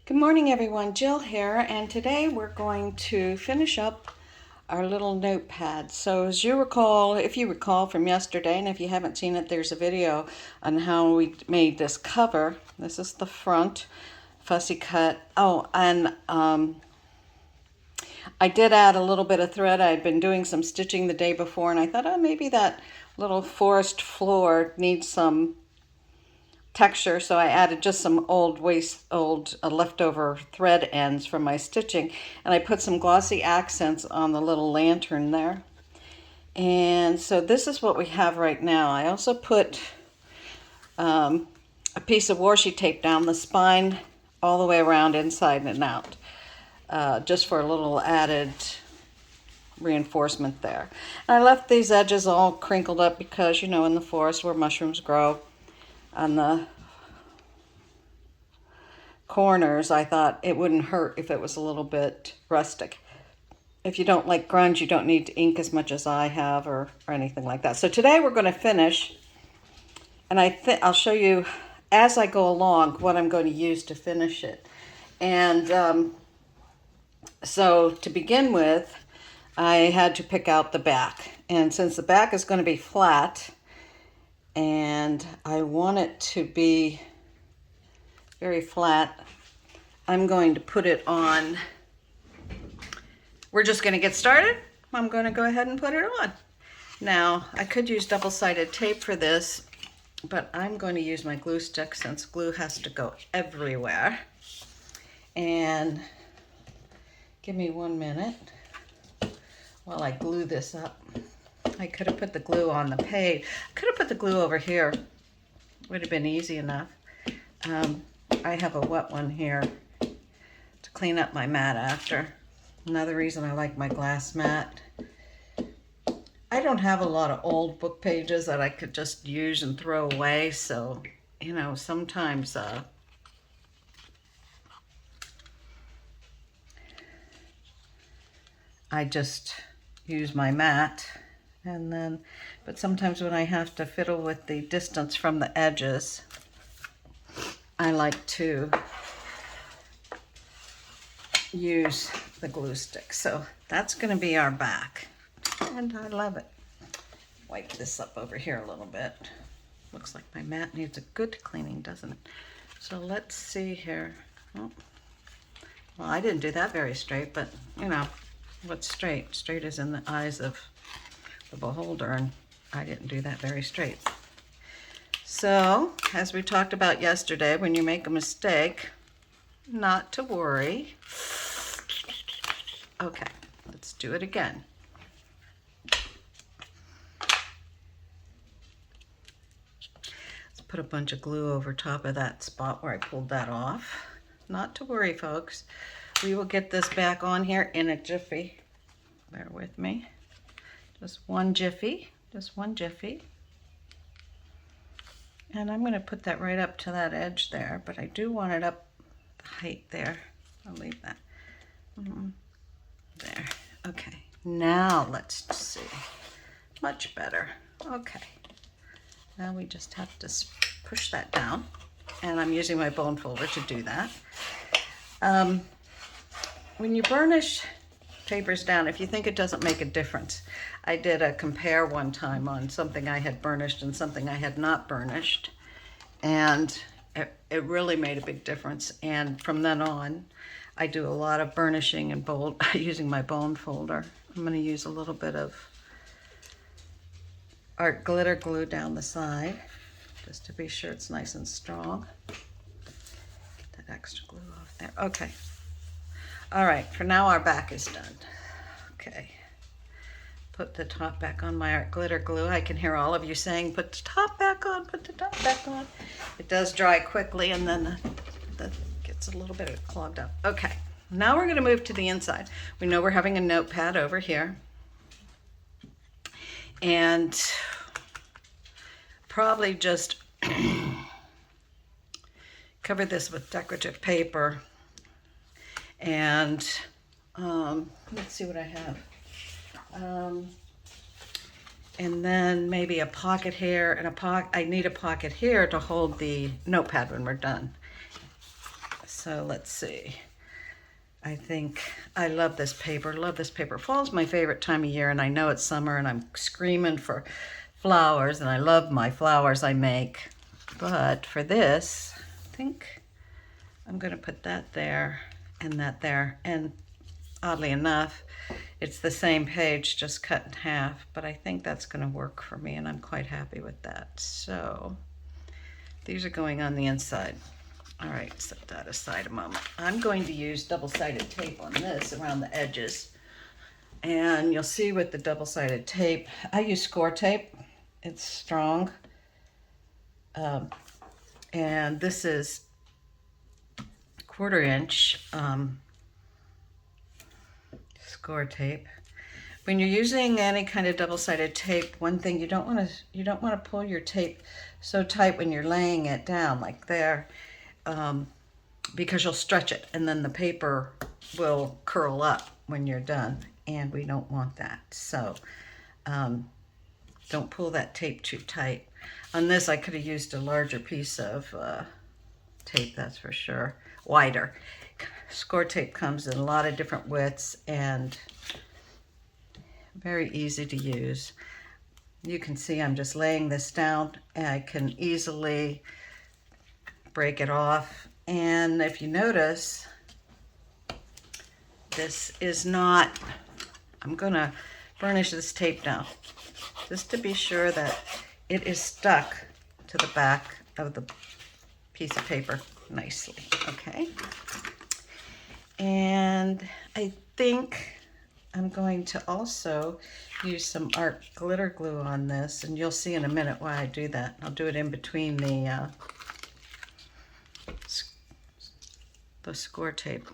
Good morning everyone, Jill here, and today we're going to finish up our little notepad. So as you recall, if you recall from yesterday, and if you haven't seen it, there's a video on how we made this cover. This is the front, fussy cut. Oh, and I did add a little bit of thread. I'd been doing some stitching the day before, and I thought, oh, maybe that little forest floor needs some texture, so I added just some old leftover thread ends from my stitching, and I put some glossy accents on the little lantern there. And so this is what we have right now. I also put a piece of washi tape down the spine all the way around, inside and out, just for a little added reinforcement there. And I left these edges all crinkled up because, you know, in the forest where mushrooms grow, on the corners, I thought it wouldn't hurt if it was a little bit rustic. If you don't like grunge, you don't need to ink as much as I have or anything like that. So today we're going to finish, and I'll show you as I go along what I'm going to use to finish it. And so to begin with, I had to pick out the back. And since the back is going to be flat, and I want it to be very flat, I'm going to put it on. We're just going to get started. I'm going to go ahead and put it on. Now, I could use double-sided tape for this, but I'm going to use my glue stick since glue has to go everywhere. And give me 1 minute while I glue this up. I could have put the glue on the page. I could have put the glue over here. Would have been easy enough. I have a wet one here to clean up my mat after. Another reason I like my glass mat. I don't have a lot of old book pages that I could just use and throw away, so, you know, sometimes I just use my mat. And then, but sometimes when I have to fiddle with the distance from the edges, I like to use the glue stick. So that's going to be our back, and I love it. Wipe this up over here a little bit. Looks like my mat needs a good cleaning, doesn't it? So let's see here. Oh, well, I didn't do that very straight, but you know, what's straight? Straight is in the eyes of the beholder, and I didn't do that very straight. So, as we talked about yesterday, when you make a mistake, not to worry. Okay, let's do it again. Let's put a bunch of glue over top of that spot where I pulled that off. Not to worry, folks. We will get this back on here in a jiffy. Bear with me. Just one jiffy. Just one jiffy. And I'm going to put that right up to that edge there, but I do want it up the height there. I'll leave that. There. Okay. Now let's see. Much better. Okay. Now we just have to push that down, and I'm using my bone folder to do that. When you burnish papers down, if you think it doesn't make a difference, I did a compare one time on something I had burnished and something I had not burnished, and it really made a big difference. And from then on, I do a lot of burnishing and using my bone folder. I'm going to use a little bit of art glitter glue down the side, just to be sure it's nice and strong. Get that extra glue off there. Okay. All right, for now our back is done. Okay. Put the top back on my art glitter glue. I can hear all of you saying, put the top back on, put the top back on. It does dry quickly, and then the gets a little bit clogged up. Okay, now we're going to move to the inside. We know we're having a notepad over here, and probably just cover this with decorative paper. And let's see what I have. And then maybe a pocket here and I need a pocket here to hold the notepad when we're done. So So let's see. I think I love this paper. Love this paper. Fall's my favorite time of year, and I know it's summer, and I'm screaming for flowers, and I love my flowers I make. But for this, I think I'm going to put that there and that there. And oddly enough, it's the same page, just cut in half. But I think that's going to work for me, and I'm quite happy with that. So these are going on the inside. All right, set that aside a moment. I'm going to use double-sided tape on this around the edges. And you'll see with the double-sided tape, I use score tape. It's strong. And this is 1/4 inch score tape. When you're using any kind of double-sided tape, one thing you don't want to pull your tape so tight when you're laying it down like there. Because you'll stretch it and then the paper will curl up when you're done, and we don't want that. So don't pull that tape too tight. On this, I could have used a larger piece of tape, that's for sure, wider. Score tape comes in a lot of different widths and very easy to use. You can see I'm just laying this down, and I can easily break it off. And if you notice, this is not, I'm gonna burnish this tape down just to be sure that it is stuck to the back of the piece of paper nicely, okay? And I think I'm going to also use some art glitter glue on this, and you'll see in a minute why I do that. I'll do it in between the score tape.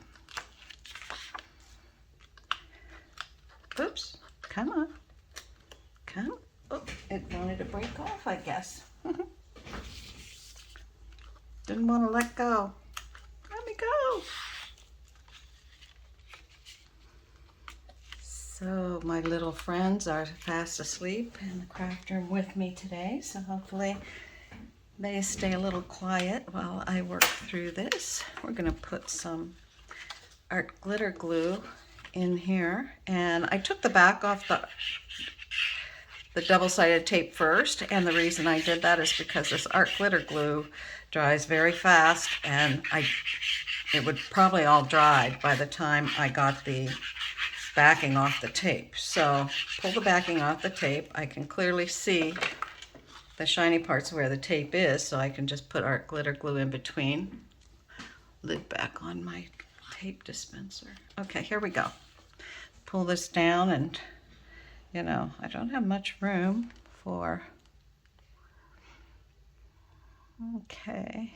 Oops, come on. Come. Oh, it wanted to break off, I guess. Didn't want to let go. Let me go. So my little friends are fast asleep in the craft room with me today, so hopefully they stay a little quiet while I work through this. We're going to put some art glitter glue in here, and I took the back off the double-sided tape first, and the reason I did that is because this art glitter glue dries very fast, and it would probably all dry by the time I got the backing off the tape. So pull the backing off the tape. I can clearly see the shiny parts where the tape is, so I can just put art glitter glue in between. Lid back on my tape dispenser. Okay, here we go. Pull this down, and you know, I don't have much room for, okay.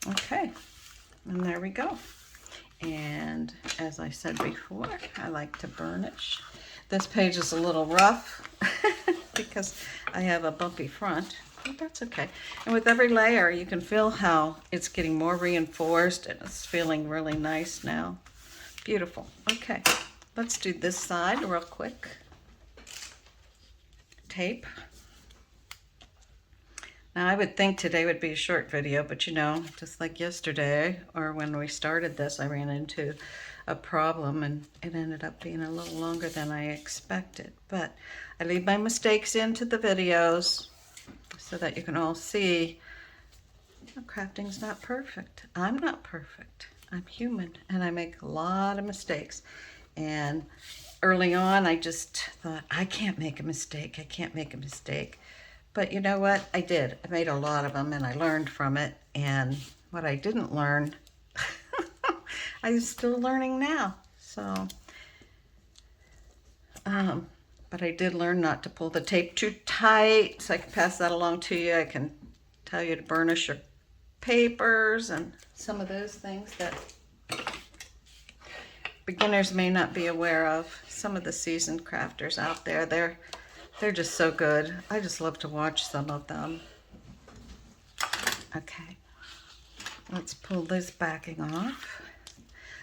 Okay, and there we go. And as I said before, I like to burnish. This page is a little rough because I have a bumpy front, but that's okay. And with every layer, you can feel how it's getting more reinforced, and it's feeling really nice now. Beautiful. Okay, let's do this side real quick. Tape. Now, I would think today would be a short video, but you know, just like yesterday or when we started this, I ran into a problem and it ended up being a little longer than I expected. But I leave my mistakes into the videos so that you can all see crafting's not perfect. I'm not perfect. I'm human, and I make a lot of mistakes. And early on, I just thought, I can't make a mistake. I can't make a mistake. But you know what? I did. I made a lot of them, and I learned from it. And what I didn't learn, I'm still learning now. So, but I did learn not to pull the tape too tight, so I can pass that along to you. I can tell you to burnish your papers and some of those things that beginners may not be aware of. Some of the seasoned crafters out there, they're just so good. I just love to watch some of them. Okay, let's pull this backing off.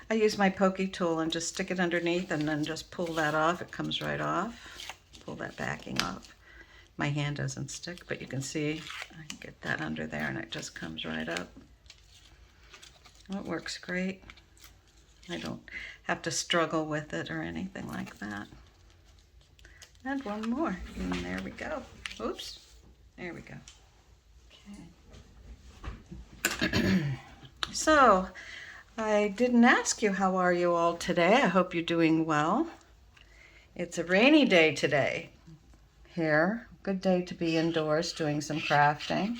I use my pokey tool and just stick it underneath and then just pull that off. It comes right off. Pull that backing off. my hand doesn't stick, but you can see I can get that under there and it just comes right up. Well, it works great. I don't have to struggle with it or anything like that. And one more, and there we go. Oops, there we go. Okay. So, I didn't ask you how are you all today. I hope you're doing well. It's a rainy day today here. Good day to be indoors doing some crafting.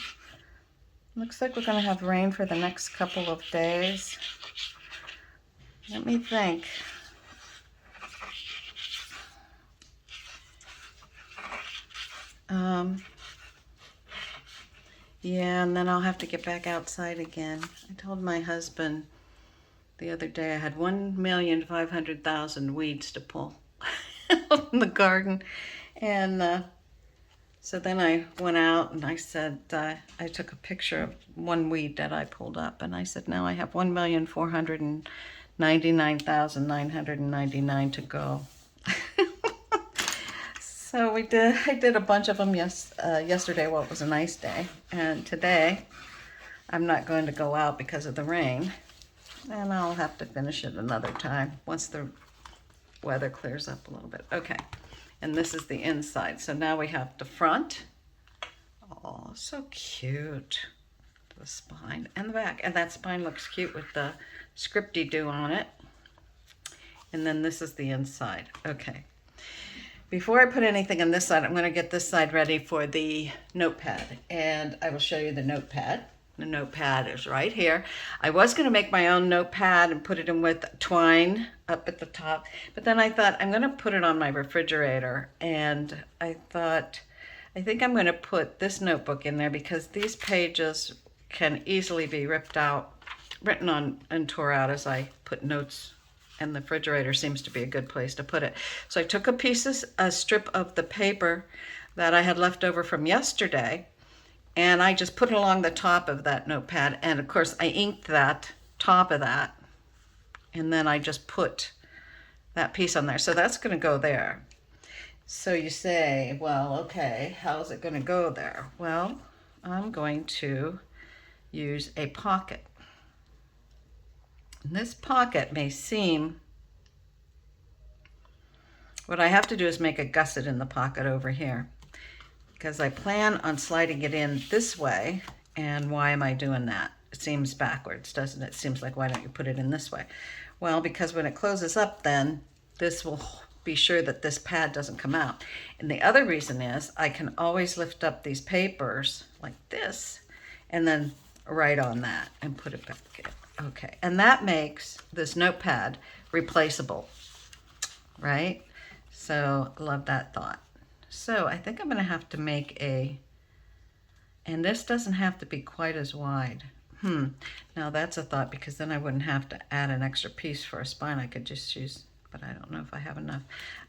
Looks like we're going to have rain for the next couple of days. Let me think. Yeah, and then I'll have to get back outside again. I told my husband the other day I had 1,500,000 weeds to pull in the garden. And so then I went out and I said, I took a picture of one weed that I pulled up. And I said, now I have 1,499,999 to go. So I did a bunch of them yesterday. Well, it was a nice day. And today, I'm not going to go out because of the rain. And I'll have to finish it another time once the weather clears up a little bit. Okay, and this is the inside. So now we have the front. Oh, so cute. The spine and the back. And that spine looks cute with the scripty-doo on it. And then this is the inside. Okay. Before I put anything on this side, I'm going to get this side ready for the notepad, and I will show you the notepad. The notepad is right here. I was going to make my own notepad and put it in with twine up at the top, but then I thought I'm going to put it on my refrigerator, and I think I'm going to put this notebook in there because these pages can easily be written on and tore out as I put notes, and the refrigerator seems to be a good place to put it. So I took a strip of the paper that I had left over from yesterday, and I just put it along the top of that notepad, and of course I inked that top of that, and then I just put that piece on there. So that's going to go there. So you say, well, okay, how is it going to go there? Well, I'm going to use a pocket. And this pocket may seem, what I have to do is make a gusset in the pocket over here because I plan on sliding it in this way. And why am I doing that? It seems backwards, doesn't it? It seems like, why don't you put it in this way? Well, because when it closes up, then this will be sure that this pad doesn't come out. And the other reason is I can always lift up these papers like this and then write on that and put it back in. Okay, and that makes this notepad replaceable, right? So, love that thought. So, I think I'm going to have to make and this doesn't have to be quite as wide. Now that's a thought because then I wouldn't have to add an extra piece for a spine. I could just use, but I don't know if I have enough.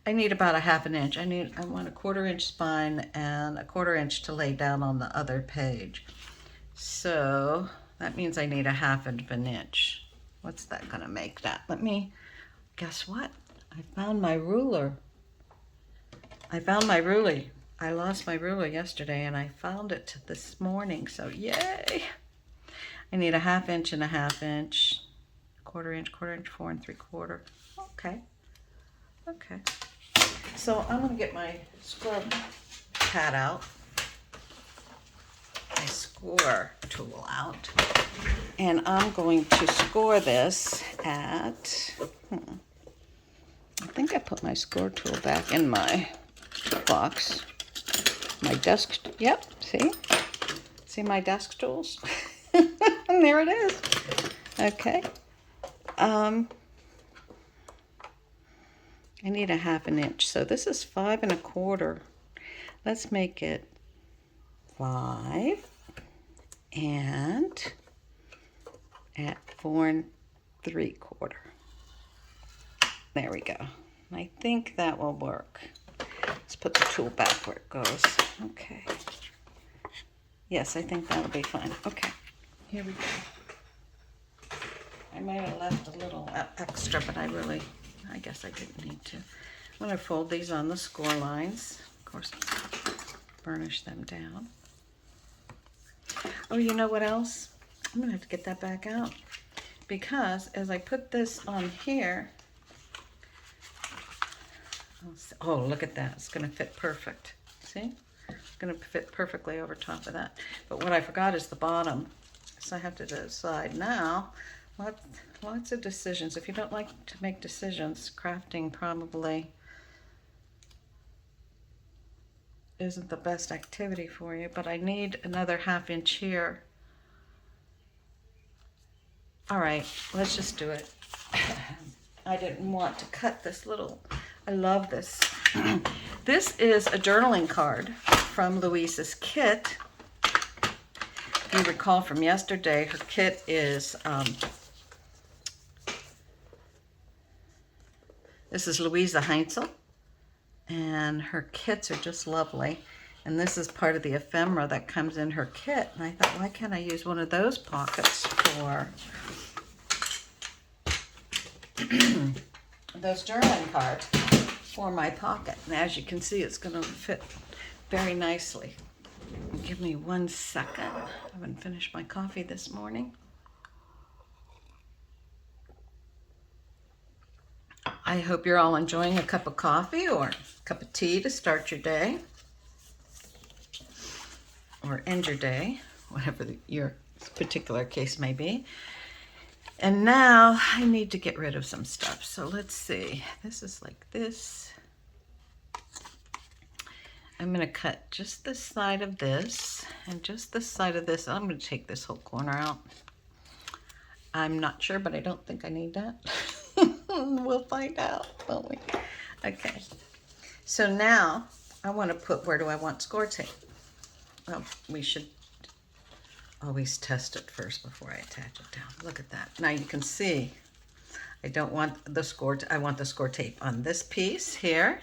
I need about a 1/2 inch. I want a 1/4 inch spine and a 1/4 inch to lay down on the other page. So, that means I need a 1/2 inch. What's that gonna make that? Guess what? I found my ruler. I lost my ruler yesterday and I found it this morning, so yay. I need a 1/2 inch and a 1/2 inch, 1/4 inch, 1/4 inch, 4 3/4. Okay. So I'm gonna get my score pad out. My score tool out, and I'm going to score this at, I think I put my score tool back in my box, my desk, yep, see my desk tools, and there it is. Okay, I need a 1/2 inch, so this is 5 1/4. Let's make it 5 and at 4 3/4. There we go. I think that will work. Let's put the tool back where it goes. Okay. Yes, I think that'll be fine. Okay, here we go. I might have left a little extra, but I guess I didn't need to. I'm going to fold these on the score lines. Of course, burnish them down. Oh, you know what else? I'm gonna have to get that back out, because as I put this on here, oh, look at that. It's gonna fit perfect. See? It's gonna fit perfectly over top of that. But what I forgot is the bottom. So I have to decide now. Lots of decisions. If you don't like to make decisions, crafting probably isn't the best activity for you, but I need another 1/2 inch here. All right, let's just do it. I didn't want to cut this little, I love this. This is a journaling card from Louise's kit. If you recall from yesterday, her kit is, this is Louisa Heinzel, and her kits are just lovely. And this is part of the ephemera that comes in her kit. And I thought, why can't I use one of those pockets for those journaling cards for my pocket? And as you can see, it's going to fit very nicely. Give me 1 second. I haven't finished my coffee this morning. I hope you're all enjoying a cup of coffee or a cup of tea to start your day or end your day, whatever your particular case may be. And now I need to get rid of some stuff. So let's see. This is like this. I'm going to cut just this side of this and just this side of this. I'm going to take this whole corner out. I'm not sure, but I don't think I need that. We'll find out, won't we? Okay. So now I want to put, where do I want score tape? Well, we should always test it first before I attach it down. Look at that. Now you can see I don't want the score, I want the score tape on this piece here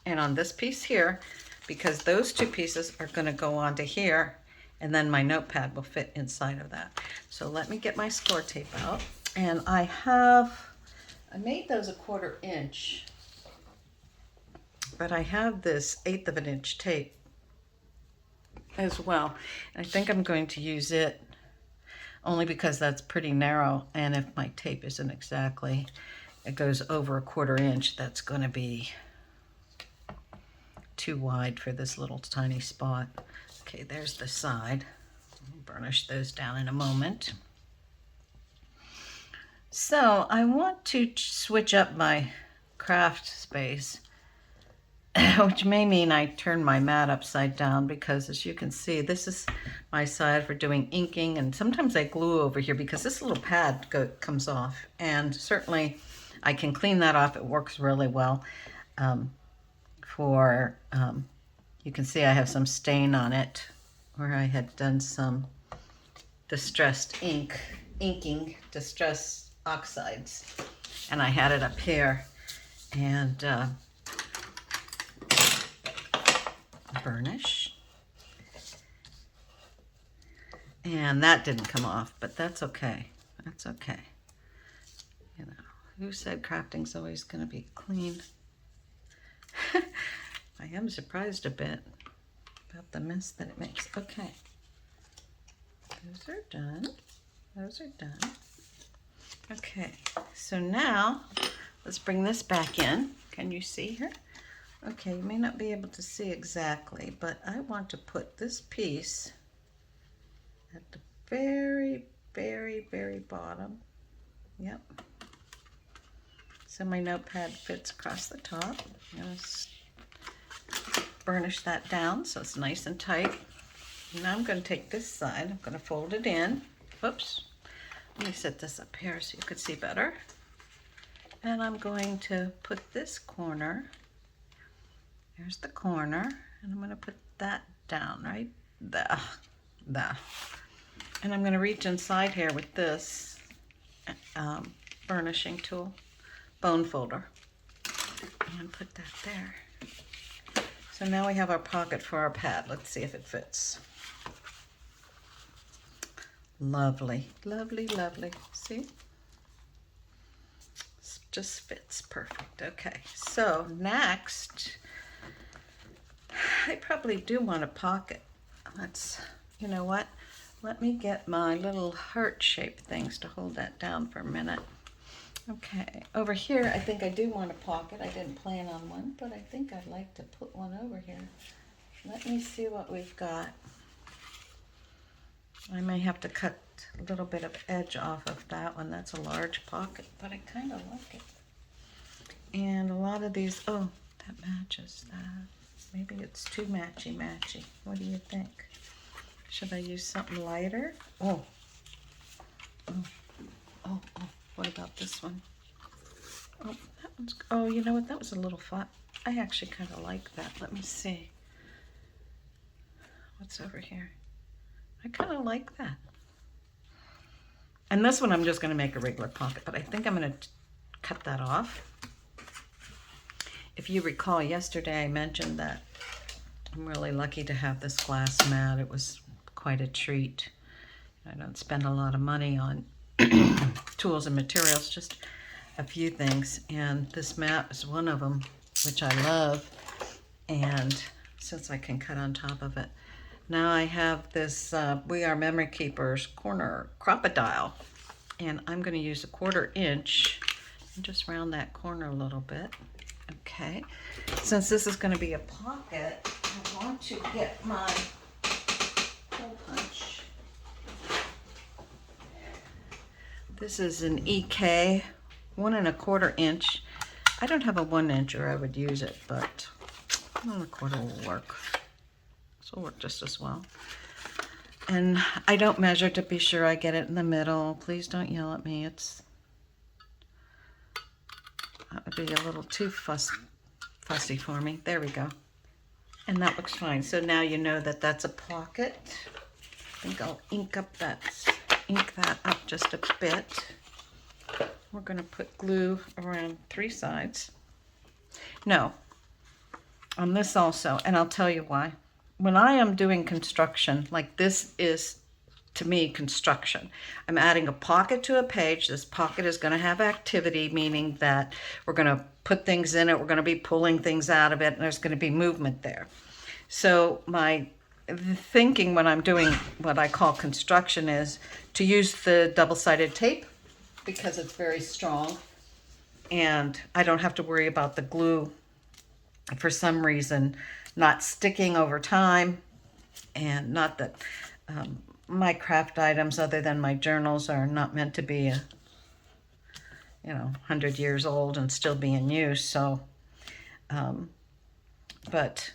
and on this piece here, because those 2 pieces are going to go onto here, and then my notepad will fit inside of that. So let me get my score tape out. And I made those a 1/4 inch, but I have this 1/8 of an inch tape as well. I think I'm going to use it only because that's pretty narrow, and if my tape isn't exactly, it goes over a 1/4 inch, that's going to be too wide for this little tiny spot. Okay, there's the side. I'll burnish those down in a moment. So I want to switch up my craft space, which may mean I turn my mat upside down, because as you can see, this is my side for doing inking, and sometimes I glue over here because this little pad comes off, and certainly I can clean that off. It works really well. You can see I have some stain on it where I had done some distressed distressed oxides, and I had it up here, and burnish, and that didn't come off, but that's okay. That's okay. You know, who said crafting's always going to be clean? I am surprised a bit about the mess that it makes. Okay, those are done. Those are done. Okay, so now let's bring this back in. Can you see here? Okay, you may not be able to see exactly, but I want to put this piece at the very, very, very bottom. Yep. So my notepad fits across the top. I'm going to burnish that down so it's nice and tight. Now I'm going to take this side, I'm going to fold it in. Whoops. Let me set this up here so you could see better. And I'm going to put this corner, there's the corner, and I'm going to put that down right there. And I'm going to reach inside here with this burnishing tool, bone folder, and put that there. So now we have our pocket for our pad. Let's see if it fits. Lovely, lovely, lovely. See? It just fits perfect. Okay, so next I probably do want a pocket. You know what? Let me get my little heart-shaped things to hold that down for a minute. Okay, over here, I think I do want a pocket. I didn't plan on one, but I think I'd like to put one over here. Let me see what we've got. I may have to cut a little bit of edge off of that one. That's a large pocket, but I kind of like it. And a lot of these, oh, that matches that. Maybe it's too matchy-matchy. What do you think? Should I use something lighter? Oh. What about this one? Oh, that one's, oh, you know what? That was a little flat. I actually kind of like that. Let me see. What's over here? I kind of like that. And this one I'm just going to make a regular pocket, but I think I'm going to cut that off. If you recall, yesterday I mentioned that I'm really lucky to have this glass mat. It was quite a treat. I don't spend a lot of money on tools and materials, just a few things. And this mat is one of them, which I love. And since I can cut on top of it. Now I have this We Are Memory Keepers corner crocodile. And I'm going to use a 1/4 inch and just round that corner a little bit. Okay, since this is going to be a pocket, I want to get my hole punch. This is an EK 1 1/4 inch. I don't have a 1 inch or I would use it, but 1 1/4 will work. This will work just as well. And I don't measure to be sure I get it in the middle. Please don't yell at me. That would be a little too fussy for me. There we go. And that looks fine. So now you know that that's a pocket. I think I'll ink that up just a bit. We're going to put glue around 3 sides. No, on this also, and I'll tell you why. When I am doing construction, like this is, to me, construction. I'm adding a pocket to a page. This pocket is going to have activity, meaning that we're going to put things in it, we're going to be pulling things out of it, and there's going to be movement there. So my thinking when I'm doing what I call construction is to use the double-sided tape because it's very strong, and I don't have to worry about the glue, for some reason, not sticking over time, and not that... my craft items, other than my journals, are not meant to be, 100 years old and still be in use. So, but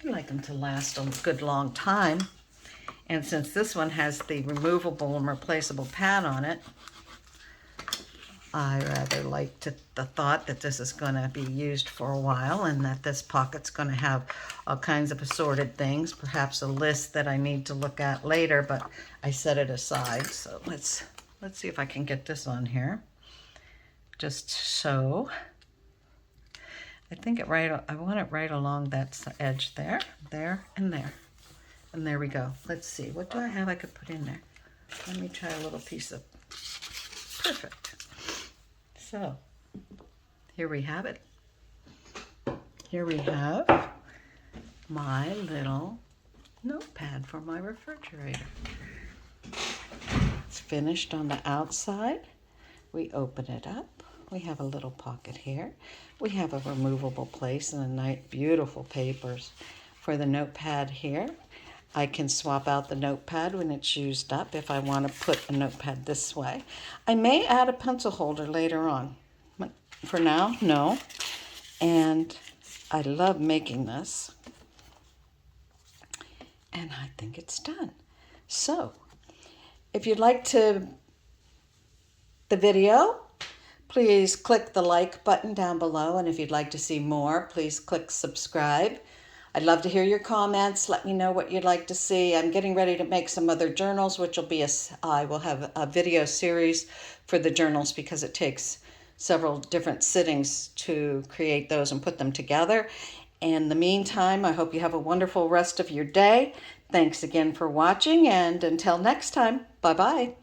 I like them to last a good long time. And since this one has the removable and replaceable pad on it, I rather like the thought that this is going to be used for a while, and that this pocket's going to have all kinds of assorted things, perhaps a list that I need to look at later, but I set it aside. So let's see if I can get this on here. Just so. I think I want it right along that edge there, and there. And there we go. Let's see. What do I have I could put in there? Let me try a little piece of... Perfect. So, here we have it. Here we have my little notepad for my refrigerator. It's finished on the outside. We open it up. We have a little pocket here. We have a removable place and a nice, beautiful papers for the notepad here. I can swap out the notepad when it's used up if I want to put a notepad this way. I may add a pencil holder later on, but for now, no. And I love making this. And I think it's done. So, if you'd like the video, please click the like button down below. And if you'd like to see more, please click subscribe. I'd love to hear your comments. Let me know what you'd like to see. I'm getting ready to make some other journals, which will be I will have a video series for the journals because it takes several different sittings to create those and put them together. In the meantime, I hope you have a wonderful rest of your day. Thanks again for watching, and until next time, bye-bye.